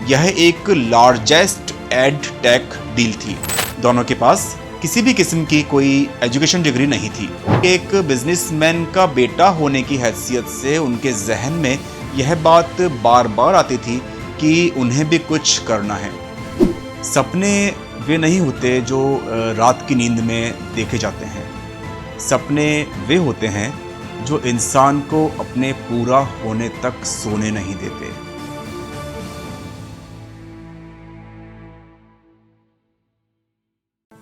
यह एक largest ed tech deal थी। दोनों के पास किसी भी किस्म की कोई एजुकेशन डिग्री नहीं थी। एक बिजनेसमैन का बेटा होने की हैसियत से उनके जहन में यह बात बार बार आती थी कि उन्हें भी कुछ करना है। सपने वे नहीं होते जो रात की नींद में देखे जाते हैं। सपने वे होते हैं जो इंसान को अपने पूरा होने तक सोने नहीं देते।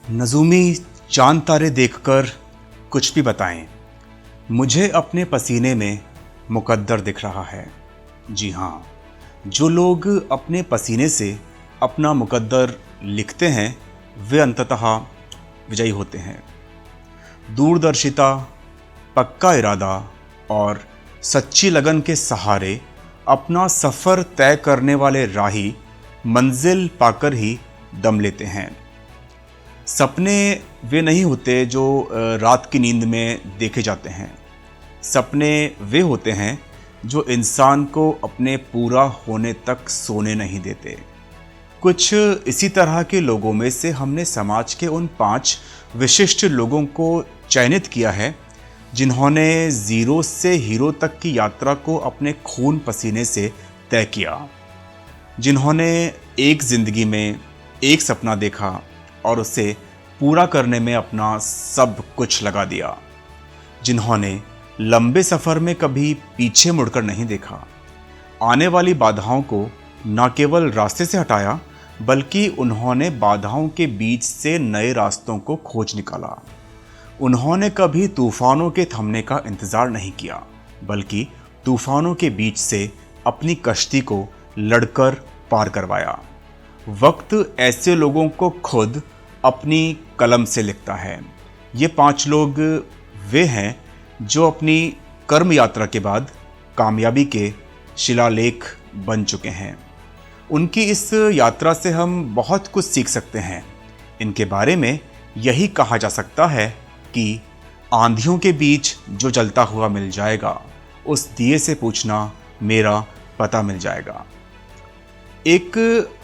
नजूमी चांद तारे देखकर कुछ भी बताएं, मुझे अपने पसीने में मुकद्दर दिख रहा है। जी हाँ, जो लोग अपने पसीने से अपना मुकद्दर लिखते हैं वे अंततः विजयी होते हैं। दूरदर्शिता, पक्का इरादा और सच्ची लगन के सहारे अपना सफ़र तय करने वाले राही मंजिल पाकर ही दम लेते हैं। सपने वे नहीं होते जो रात की नींद में देखे जाते हैं। सपने वे होते हैं जो इंसान को अपने पूरा होने तक सोने नहीं देते। कुछ इसी तरह के लोगों में से हमने समाज के उन 5 विशिष्ट लोगों को चयनित किया है जिन्होंने ज़ीरो से हीरो तक की यात्रा को अपने खून पसीने से तय किया, जिन्होंने एक ज़िंदगी में एक सपना देखा और उसे पूरा करने में अपना सब कुछ लगा दिया, जिन्होंने लंबे सफ़र में कभी पीछे मुड़कर नहीं देखा, आने वाली बाधाओं को न केवल रास्ते से हटाया बल्कि उन्होंने बाधाओं के बीच से नए रास्तों को खोज निकाला। उन्होंने कभी तूफानों के थमने का इंतज़ार नहीं किया बल्कि तूफानों के बीच से अपनी कश्ती को लड़कर पार करवाया। वक्त ऐसे लोगों को खुद अपनी कलम से लिखता है। ये 5 लोग वे हैं जो अपनी कर्म यात्रा के बाद कामयाबी के शिलालेख बन चुके हैं। उनकी इस यात्रा से हम बहुत कुछ सीख सकते हैं। इनके बारे में यही कहा जा सकता है कि आंधियों के बीच जो जलता हुआ मिल जाएगा, उस दिए से पूछना मेरा पता मिल जाएगा। एक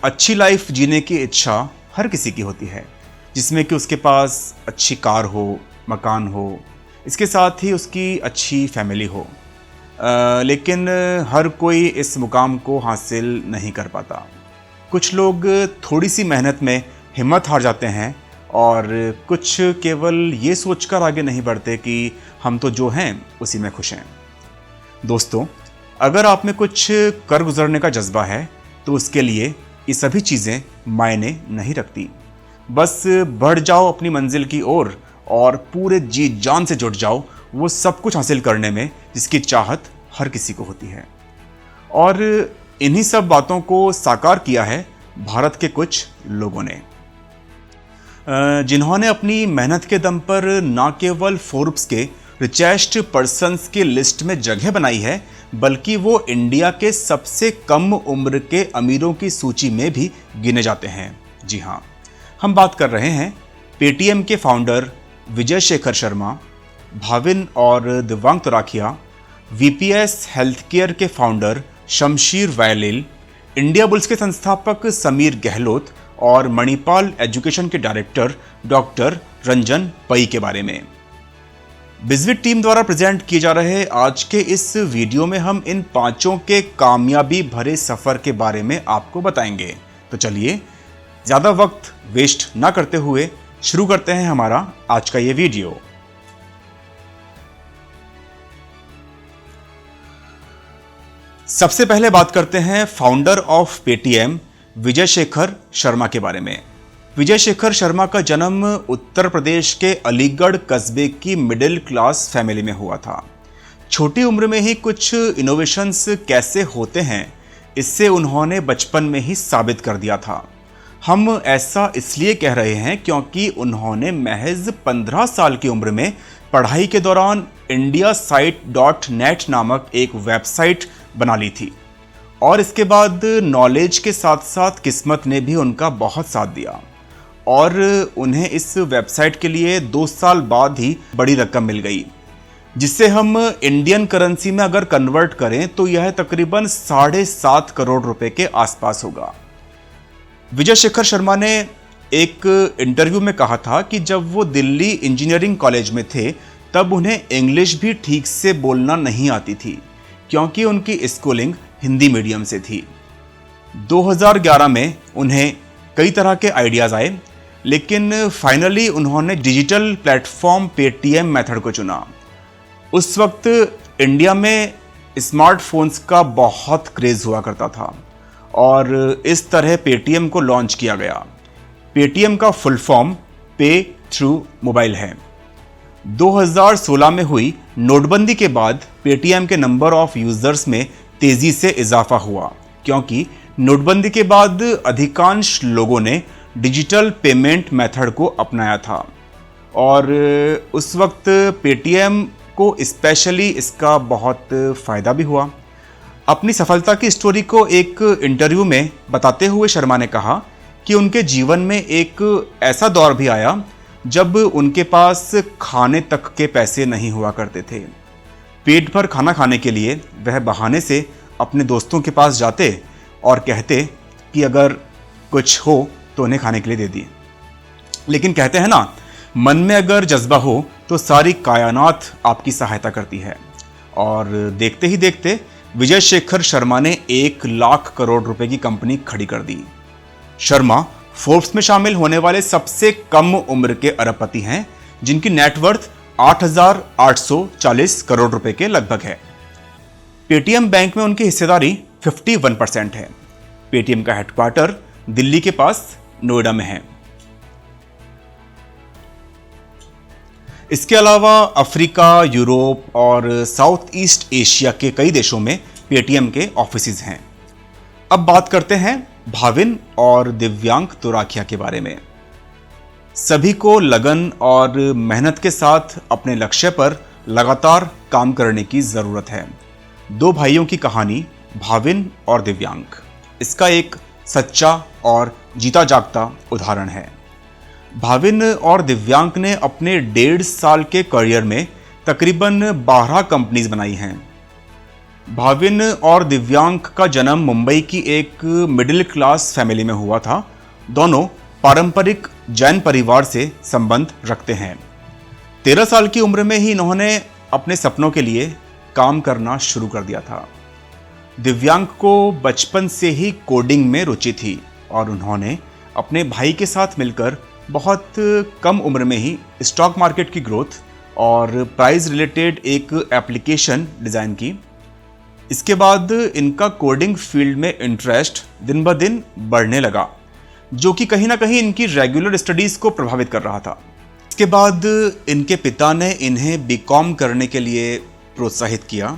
अच्छी लाइफ जीने की इच्छा हर किसी की होती है, जिसमें कि उसके पास अच्छी कार हो, मकान हो, इसके साथ ही उसकी अच्छी फैमिली हो। लेकिन हर कोई इस मुकाम को हासिल नहीं कर पाता। कुछ लोग थोड़ी सी मेहनत में हिम्मत हार जाते हैं और कुछ केवल ये सोचकर आगे नहीं बढ़ते कि हम तो जो हैं उसी में खुश हैं। दोस्तों, अगर आप में कुछ कर गुजरने का जज्बा है तो उसके लिए ये सभी चीज़ें मायने नहीं रखती। बस बढ़ जाओ अपनी मंजिल की ओर और पूरे जी जान से जुट जाओ वो सब कुछ हासिल करने में जिसकी चाहत हर किसी को होती है। और इन्हीं सब बातों को साकार किया है भारत के कुछ लोगों ने, जिन्होंने अपनी मेहनत के दम पर न केवल फोर्ब्स के रिचेस्ट पर्सन्स की लिस्ट में जगह बनाई है बल्कि वो इंडिया के सबसे कम उम्र के अमीरों की सूची में भी गिने जाते हैं। जी हाँ, हम बात कर रहे हैं पेटीएम के फाउंडर विजय शेखर शर्मा, भाविन और दिव्यांग तोराखिया, वीपीएस हेल्थकेयर के फाउंडर शमशीर वायलिल, इंडिया बुल्स के संस्थापक समीर गहलोत और मणिपाल एजुकेशन के डायरेक्टर डॉक्टर रंजन पई के बारे में। बिजविट टीम द्वारा प्रेजेंट किए जा रहे आज के इस वीडियो में हम इन 5 के कामयाबी भरे सफर के बारे में आपको बताएंगे। तो चलिए ज़्यादा वक्त वेस्ट ना करते हुए शुरू करते हैं हमारा आज का ये वीडियो। सबसे पहले बात करते हैं founder of Paytm Vijay Shekhar Sharma के बारे में। विजय शेखर शर्मा का जन्म उत्तर प्रदेश के अलीगढ़ कस्बे की मिडिल क्लास फैमिली में हुआ था। छोटी उम्र में ही कुछ इनोवेशंस कैसे होते हैं इससे उन्होंने बचपन में ही साबित कर दिया था। हम ऐसा इसलिए कह रहे हैं क्योंकि उन्होंने महज 15 साल की उम्र में पढ़ाई के दौरान indiasite.net नामक एक वेबसाइट बना ली थी और इसके बाद नॉलेज के साथ साथ किस्मत ने भी उनका बहुत साथ दिया और उन्हें इस वेबसाइट के लिए 2 साल बाद ही बड़ी रकम मिल गई, जिससे हम इंडियन करेंसी में अगर कन्वर्ट करें तो यह तकरीबन 7.5 करोड़ रुपए के आसपास होगा। विजय शेखर शर्मा ने एक इंटरव्यू में कहा था कि जब वो दिल्ली इंजीनियरिंग कॉलेज में थे तब उन्हें इंग्लिश भी ठीक से बोलना नहीं आती थी, क्योंकि उनकी स्कूलिंग हिंदी मीडियम से थी। 2011 में उन्हें कई तरह के आइडियाज़ आए, लेकिन फाइनली उन्होंने डिजिटल प्लेटफॉर्म पेटीएम मेथड को चुना। उस वक्त इंडिया में स्मार्टफोन्स का बहुत क्रेज़ हुआ करता था और इस तरह पेटीएम को लॉन्च किया गया। पेटीएम का फुल फॉर्म पे थ्रू मोबाइल है। 2016 में हुई नोटबंदी के बाद पेटीएम के नंबर ऑफ यूजर्स में तेजी से इजाफा हुआ, क्योंकि नोटबंदी के बाद अधिकांश लोगों ने डिजिटल पेमेंट मेथड को अपनाया था और उस वक्त पेटीएम को स्पेशली इसका बहुत फ़ायदा भी हुआ। अपनी सफलता की स्टोरी को एक इंटरव्यू में बताते हुए शर्मा ने कहा कि उनके जीवन में एक ऐसा दौर भी आया जब उनके पास खाने तक के पैसे नहीं हुआ करते थे। पेट भर खाना खाने के लिए वह बहाने से अपने दोस्तों के पास जाते और कहते कि अगर कुछ हो तो उन्हें खाने के लिए दे दिए। लेकिन कहते हैं ना, मन में अगर जज्बा हो तो सारी कायनात आपकी सहायता करती है। और देखते ही देखते विजय शेखर शर्मा ने 1 लाख करोड़ रुपए की कंपनी खड़ी कर दी। शर्मा फोर्ब्स में शामिल होने वाले सबसे कम उम्र के अरबपति हैं, जिनकी नेटवर्थ 8,840 करोड़ रुपए के लगभग है। पेटीएम बैंक में उनकी हिस्सेदारी 51% है। पेटीएम का हेडक्वार्टर दिल्ली के पास नोएडा में है। इसके अलावा अफ्रीका, यूरोप और साउथ ईस्ट एशिया के कई देशों में पेटीएम के ऑफिसेज हैं। अब बात करते हैं भाविन और दिव्यांक तुराखिया के बारे में। सभी को लगन और मेहनत के साथ अपने लक्ष्य पर लगातार काम करने की जरूरत है। 2 भाइयों की कहानी भाविन और दिव्यांक इसका एक सच्चा और जीता जागता उदाहरण है। भाविन और दिव्यांक ने अपने 1.5 साल के करियर में तकरीबन 12 कंपनीज बनाई हैं। भाविन और दिव्यांक का जन्म मुंबई की एक मिडिल क्लास फैमिली में हुआ था। दोनों पारंपरिक जैन परिवार से संबंध रखते हैं। 13 साल की उम्र में ही इन्होंने अपने सपनों के लिए काम करना शुरू कर दिया था। दिव्यांक को बचपन से ही कोडिंग में रुचि थी और उन्होंने अपने भाई के साथ मिलकर बहुत कम उम्र में ही स्टॉक मार्केट की ग्रोथ और प्राइस रिलेटेड एक एप्लीकेशन डिज़ाइन की। इसके बाद इनका कोडिंग फील्ड में इंटरेस्ट दिन ब दिन बढ़ने लगा, जो कि कहीं ना कहीं इनकी रेगुलर स्टडीज़ को प्रभावित कर रहा था। इसके बाद इनके पिता ने इन्हें बीकॉम करने के लिए प्रोत्साहित किया।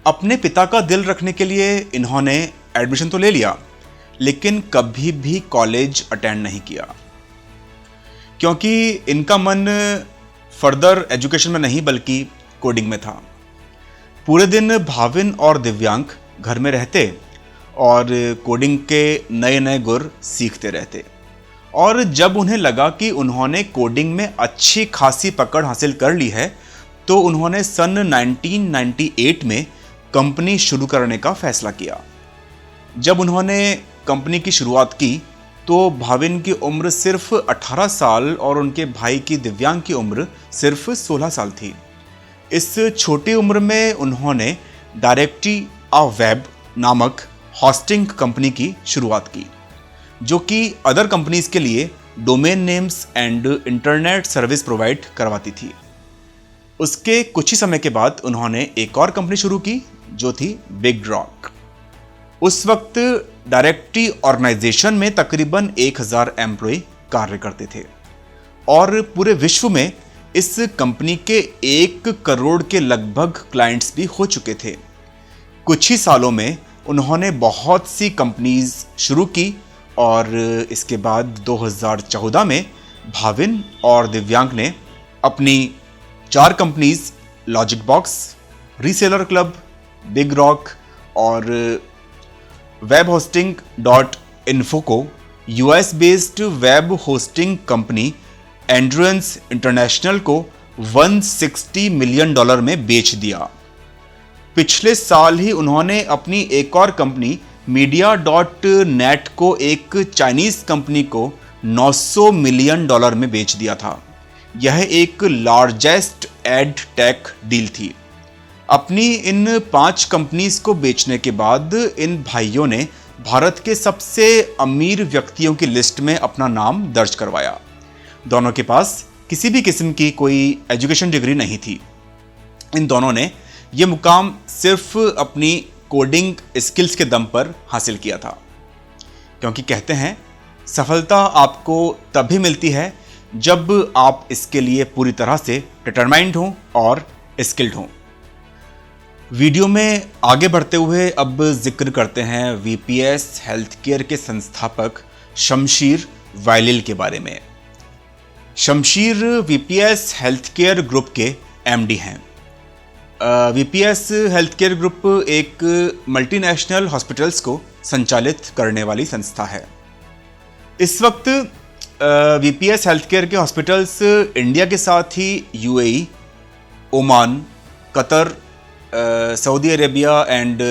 अपने पिता का दिल रखने के लिए इन्होंने एडमिशन तो ले लिया, लेकिन कभी भी कॉलेज अटेंड नहीं किया, क्योंकि इनका मन फर्दर एजुकेशन में नहीं बल्कि कोडिंग में था। पूरे दिन भाविन और दिव्यांक घर में रहते और कोडिंग के नए नए गुर सीखते रहते। और जब उन्हें लगा कि उन्होंने कोडिंग में अच्छी खासी पकड़ हासिल कर ली है, तो उन्होंने सन 1998 में कंपनी शुरू करने का फैसला किया। जब उन्होंने कंपनी की शुरुआत की तो भाविन की उम्र सिर्फ 18 साल और उनके भाई की दिव्यांग की उम्र सिर्फ 16 साल थी। इस छोटी उम्र में उन्होंने डायरेक्टली अ वेब नामक होस्टिंग कंपनी की शुरुआत की, जो कि अदर कंपनीज के लिए domain names and internet service provide करवाती थी। उसके कुछ ही समय के बाद उन्होंने एक और कंपनी शुरू की, जो थी बिग रॉक। उस वक्त डायरेक्टरी ऑर्गेनाइजेशन में तकरीबन 1000 एम्प्लॉय कार्य करते थे और पूरे विश्व में इस कंपनी के 1 करोड़ के लगभग क्लाइंट्स भी हो चुके थे। कुछ ही सालों में उन्होंने बहुत सी कंपनीज शुरू की और इसके बाद 2014 में भाविन और दिव्यांक ने अपनी 4 companies Logic Box, Reseller Club, Big Rock और वेब होस्टिंग .info को US based web hosting company Endurance International को $160 मिलियन में बेच दिया। पिछले साल ही उन्होंने अपनी एक और कंपनी मीडिया डॉट नेट को एक चाइनीज कंपनी को $900 मिलियन में बेच दिया था। यह एक लार्जेस्ट एड टेक डील थी। अपनी इन 5 कंपनीज को बेचने के बाद इन भाइयों ने भारत के सबसे अमीर व्यक्तियों की लिस्ट में अपना नाम दर्ज करवाया। दोनों के पास किसी भी किस्म की कोई एजुकेशन डिग्री नहीं थी। इन दोनों ने यह मुकाम सिर्फ अपनी कोडिंग स्किल्स के दम पर हासिल किया था, क्योंकि कहते हैं सफलता आपको तभी मिलती है जब आप इसके लिए पूरी तरह से डिटरमाइंड हों और स्किल्ड हों। वीडियो में आगे बढ़ते हुए अब जिक्र करते हैं वीपीएस हेल्थ केयर के संस्थापक शमशीर वायलिल के बारे में। Shamsheer VPS health care group के एमडी हैं। वीपीएस हेल्थ केयर ग्रुप एक मल्टीनेशनल हॉस्पिटल्स को संचालित करने वाली संस्था है। इस वक्त वीपीएस हेल्थ केयर के हॉस्पिटल्स इंडिया के साथ ही UAE, Oman, Qatar, Saudi Arabia and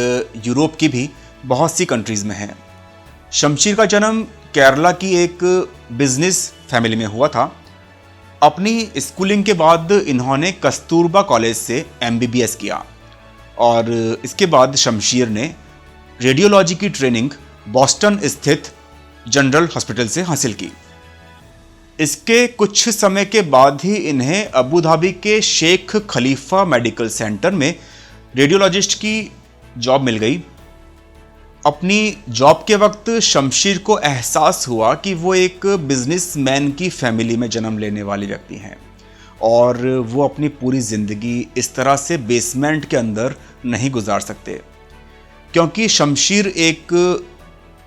Europe की भी बहुत सी कंट्रीज़ में हैं। शमशीर का जन्म केरला की एक बिजनेस फैमिली में हुआ था। अपनी स्कूलिंग के बाद इन्होंने कस्तूरबा कॉलेज से एमबीबीएस किया और इसके बाद शमशीर ने रेडियोलॉजी की ट्रेनिंग बॉस्टन स्थित जनरल हॉस्पिटल से हासिल की। इसके कुछ समय के बाद ही इन्हें अबू धाबी के शेख खलीफा मेडिकल सेंटर में रेडियोलॉजिस्ट की जॉब मिल गई। अपनी जॉब के वक्त शमशीर को एहसास हुआ कि वो एक बिजनेसमैन की फैमिली में जन्म लेने वाले व्यक्ति हैं और वो अपनी पूरी ज़िंदगी इस तरह से बेसमेंट के अंदर नहीं गुजार सकते, क्योंकि शमशीर एक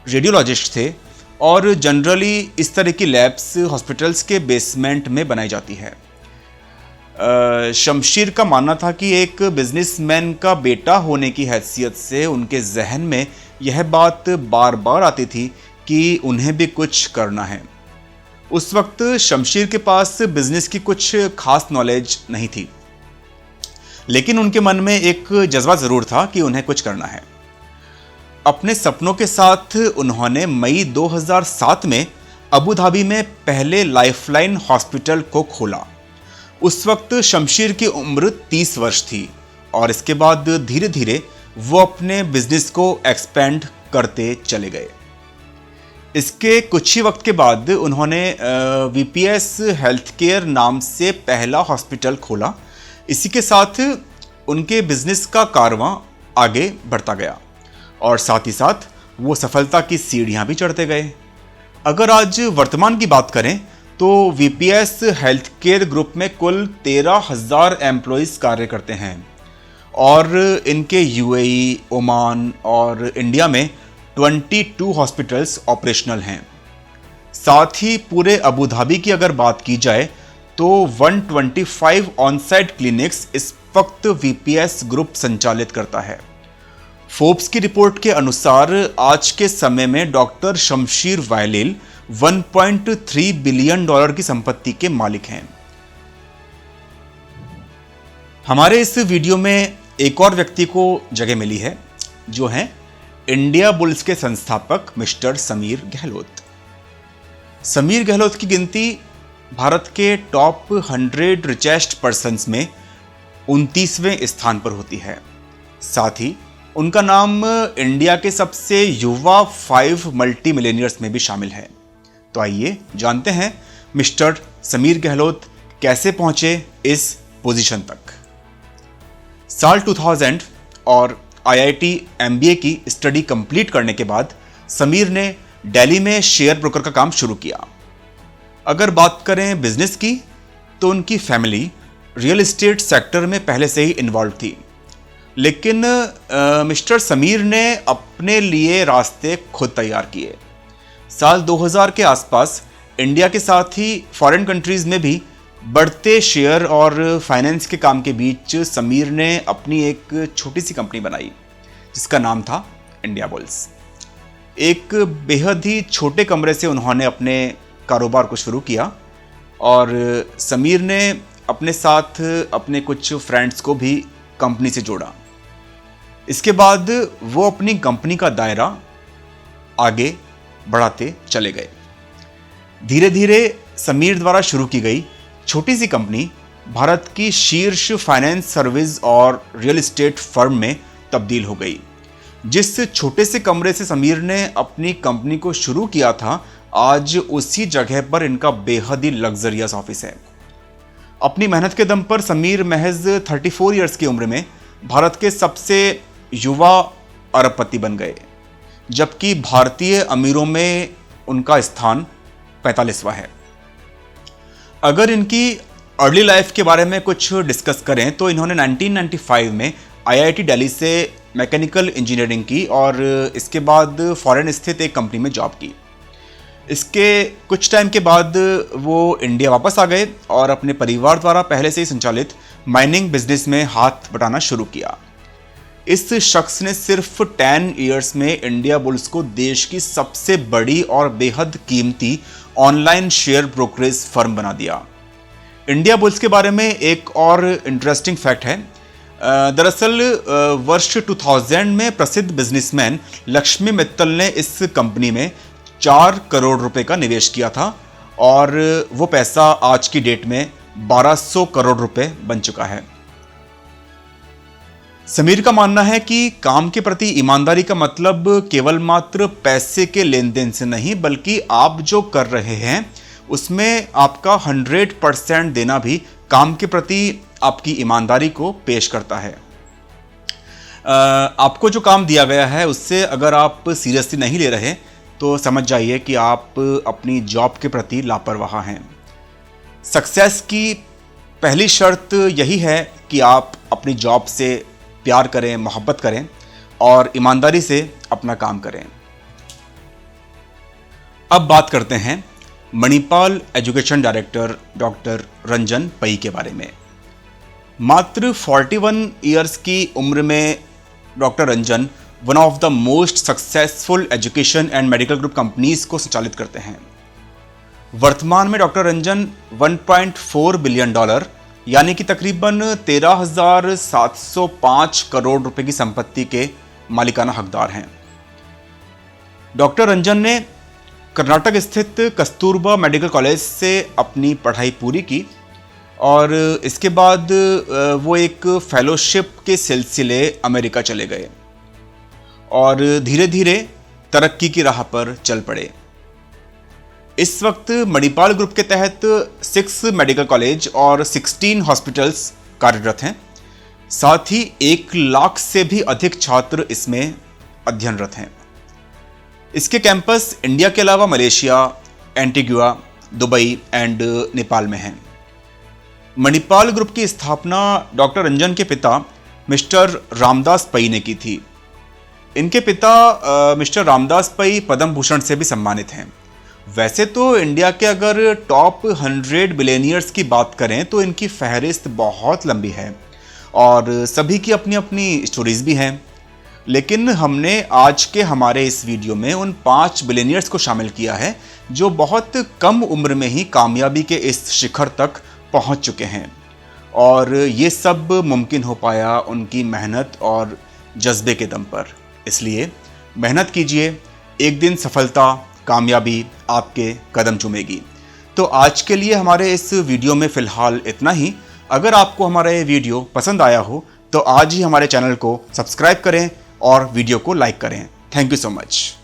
रेडियोलॉजिस्ट थे और जनरली इस तरह की लैब्स हॉस्पिटल्स के बेसमेंट में बनाई जाती है। शमशीर का मानना था कि एक बिजनेसमैन का बेटा होने की हैसियत से उनके जहन में यह बात बार बार आती थी कि उन्हें भी कुछ करना है। उस वक्त शमशीर के पास बिजनेस की कुछ खास नॉलेज नहीं थी, लेकिन उनके मन में एक जज्बा ज़रूर था कि उन्हें कुछ करना है। अपने सपनों के साथ उन्होंने मई 2007 में अबू धाबी में पहले लाइफलाइन हॉस्पिटल को खोला। उस वक्त शमशीर की उम्र 30 वर्ष थी और इसके बाद धीरे धीरे वो अपने बिजनेस को एक्सपेंड करते चले गए। इसके कुछ ही वक्त के बाद उन्होंने वीपीएस हेल्थ केयर नाम से पहला हॉस्पिटल खोला। इसी के साथ उनके बिजनेस का कारवां आगे बढ़ता गया और साथ ही साथ वो सफलता की सीढ़ियां भी चढ़ते गए। अगर आज वर्तमान की बात करें तो वीपीएस हेल्थ केयर ग्रुप में कुल 13,000 एम्प्लॉइज़ कार्य करते हैं और इनके यूएई, ओमान और इंडिया में 22 हॉस्पिटल्स ऑपरेशनल हैं। साथ ही पूरे अबू धाबी की अगर बात की जाए तो 125 ऑन-साइट क्लिनिक्स इस वक्त वीपीएस ग्रुप संचालित करता है। फोर्ब्स की रिपोर्ट के अनुसार आज के समय में डॉक्टर शमशीर वायलिल $1.3 बिलियन की संपत्ति के मालिक हैं। हमारे इस वीडियो में एक और व्यक्ति को जगह मिली है, जो हैं इंडिया बुल्स के संस्थापक मिस्टर समीर गहलोत। समीर गहलोत की गिनती भारत के टॉप 100 रिचेस्ट पर्सन्स में 29वें स्थान पर होती है। साथ ही उनका नाम इंडिया के सबसे युवा 5 मल्टी मिलेनियर्स में भी शामिल है। तो आइए जानते हैं मिस्टर समीर गहलोत कैसे पहुंचे इस पोजीशन तक। साल 2000 और आईआईटी एमबीए की स्टडी कंप्लीट करने के बाद समीर ने दिल्ली में शेयर ब्रोकर का काम शुरू किया। अगर बात करें बिजनेस की तो उनकी फैमिली रियल एस्टेट सेक्टर में पहले से ही इन्वॉल्व थी, लेकिन मिस्टर समीर ने अपने लिए रास्ते खुद तैयार किए। साल 2000 के आसपास इंडिया के साथ ही फॉरेन कंट्रीज़ में भी बढ़ते शेयर और फाइनेंस के काम के बीच समीर ने अपनी एक छोटी सी कंपनी बनाई जिसका नाम था इंडिया बुल्स। एक बेहद ही छोटे कमरे से उन्होंने अपने कारोबार को शुरू किया और समीर ने अपने साथ अपने कुछ फ्रेंड्स को भी कंपनी से जोड़ा। इसके बाद वो अपनी कंपनी का दायरा आगे बढ़ाते चले गए। धीरे धीरे समीर द्वारा शुरू की गई छोटी सी कंपनी भारत की शीर्ष फाइनेंस सर्विस और रियल एस्टेट फर्म में तब्दील हो गई। जिस छोटे से कमरे से समीर ने अपनी कंपनी को शुरू किया था, आज उसी जगह पर इनका बेहद ही लग्जरियस ऑफिस है। अपनी मेहनत के दम पर समीर महज 34 इयर्स की उम्र में भारत के सबसे युवा अरबपति बन गए, जबकि भारतीय अमीरों में उनका स्थान 45वां है। अगर इनकी अर्ली लाइफ के बारे में कुछ डिस्कस करें तो इन्होंने 1995 में IIT दिल्ली से मैकेनिकल इंजीनियरिंग की और इसके बाद फॉरेन स्थित एक कंपनी में जॉब की। इसके कुछ टाइम के बाद वो इंडिया वापस आ गए और अपने परिवार द्वारा पहले से ही संचालित माइनिंग बिजनेस में हाथ बटाना शुरू किया। इस शख्स ने सिर्फ 10 इयर्स में इंडिया बुल्स को देश की सबसे बड़ी और बेहद कीमती ऑनलाइन शेयर ब्रोकरेज फर्म बना दिया। इंडिया बुल्स के बारे में एक और इंटरेस्टिंग फैक्ट है। दरअसल वर्ष 2000 में प्रसिद्ध बिजनेसमैन लक्ष्मी मित्तल ने इस कंपनी में 4 करोड़ रुपए का निवेश किया था और वो पैसा आज की डेट में 1200 करोड़ रुपए बन चुका है। समीर का मानना है कि काम के प्रति ईमानदारी का मतलब केवल मात्र पैसे के लेन देन से नहीं, बल्कि आप जो कर रहे हैं उसमें आपका 100% देना भी काम के प्रति आपकी ईमानदारी को पेश करता है। आपको जो काम दिया गया है उससे अगर आप सीरियसली नहीं ले रहे तो समझ जाइए कि आप अपनी जॉब के प्रति लापरवाह हैं। सक्सेस की पहली शर्त यही है कि आप अपनी जॉब से प्यार करें, मोहब्बत करें और ईमानदारी से अपना काम करें। अब बात करते हैं Manipal education director doctor Ranjan पई के बारे में। मात्र 41 इयर्स की उम्र में doctor Ranjan one of the most successful education and medical group companies को संचालित करते हैं। वर्तमान में डॉक्टर रंजन $1.4 बिलियन यानी कि तकरीबन 13,705 करोड़ रुपए की संपत्ति के मालिकाना हकदार हैं। डॉक्टर रंजन ने कर्नाटक स्थित कस्तूरबा मेडिकल कॉलेज से अपनी पढ़ाई पूरी की और इसके बाद वो एक फेलोशिप के सिलसिले अमेरिका चले गए और धीरे धीरे तरक्की की राह पर चल पड़े। इस वक्त मणिपाल ग्रुप के तहत 6 मेडिकल कॉलेज और 16 हॉस्पिटल्स कार्यरत हैं। साथ ही 1 लाख से भी अधिक छात्र इसमें अध्ययनरत हैं। इसके कैंपस इंडिया के अलावा Malaysia, Antigua, Dubai and Nepal में हैं। मणिपाल ग्रुप की स्थापना डॉक्टर रंजन के पिता मिस्टर रामदास पई ने की थी। इनके पिता मिस्टर रामदास पई पद्म भूषण से भी सम्मानित हैं। वैसे तो इंडिया के अगर टॉप 100 बिलियनियर्स की बात करें तो इनकी फहरिस्त बहुत लंबी है और सभी की अपनी अपनी स्टोरीज भी हैं, लेकिन हमने आज के हमारे इस वीडियो में उन 5 बिलियनियर्स को शामिल किया है जो बहुत कम उम्र में ही कामयाबी के इस शिखर तक पहुंच चुके हैं और ये सब मुमकिन हो पाया उनकी मेहनत और जज्बे के दम पर। इसलिए मेहनत कीजिए, एक दिन सफलता, कामयाबी आपके कदम चूमेगी। तो आज के लिए हमारे इस वीडियो में फ़िलहाल इतना ही। अगर आपको हमारा ये वीडियो पसंद आया हो तो आज ही हमारे चैनल को सब्सक्राइब करें और वीडियो को लाइक करें। Thank you so much.